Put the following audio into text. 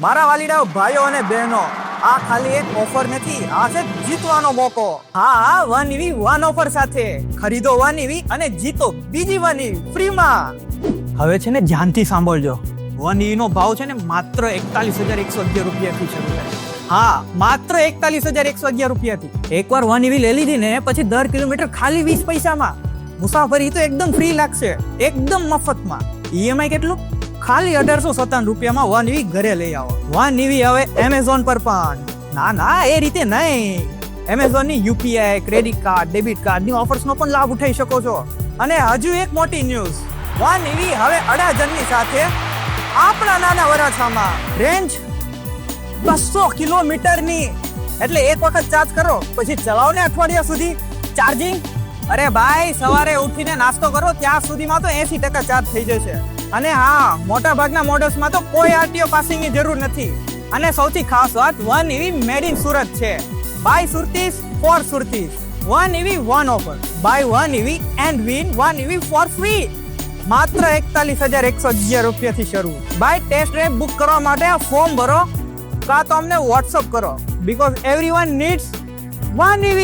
મારા વાલીડાઓ ભાઈઓ અને બહેનો, આ ખાલી એક ઓફર નથી, આ છે જીતવાનો મોકો. હા, 1 EV 1 ઓફર સાથે ખરીદો 1 EV અને જીતો બીજી 1 EV ફ્રીમાં. હવે છે ને ધ્યાનથી સાંભળજો. 1 EV નો ભાવ છે ને માત્ર 41,111 રૂપિયાથી શરૂ થાય. હા, માત્ર 41,111 રૂપિયાથી. એકવાર 1 EV લઈ લીધી ને પછી દર કિલોમીટર ખાલી 20 પૈસામાં. મુસાફરી તો એકદમ ફ્રી લાગશે, એકદમ મફતમાં. EMI કેટલું? ખાલી 1857 રૂપિયામાં 1 EV ઘરે લઈ આવો. 1 EV હવે એમેઝોન પર પણ. ના એ રીતે નહીં. એમેઝોન ની UPI, credit card, debit card ની ઓફર્સ નો પણ લાભ ઉઠાઈ શકો છો. અને હજુ એક મોટી ન્યૂઝ, 1 EV હવે અડાજણની સાથે આપણા નાના વરાછામાં. રેન્જ 200 કિલોમીટરની. એટલે એક વખત ચાર્જ કરો પછી ચલાવો ને અઠવાડિયા સુધી. ચાર્જિંગ, અરે ભાઈ સવારે ઉઠીને નાસ્તો કરો ત્યાં સુધીમાં તો 80% ચાર્જ થઈ જશે. અને હા, મોટા ભાગના મોડલ્સમાં તો કોઈ RTO પાસિંગની જરૂર નથી. અને સૌથી ખાસ વાત, 1 EV મેડ ઇન સુરત છે. By Suratis for Suratis. 1 EV 1 offer. Buy 1 EV and win 1 EV for free. માત્ર 41,111 રૂપિયાથી શરૂ. બાય ટેસ્ટ ડ્રાઈવ બુક કરવા માટે આ ફોર્મ ભરો કાં તો અમને WhatsApp કરો. Because everyone needs 1 EV.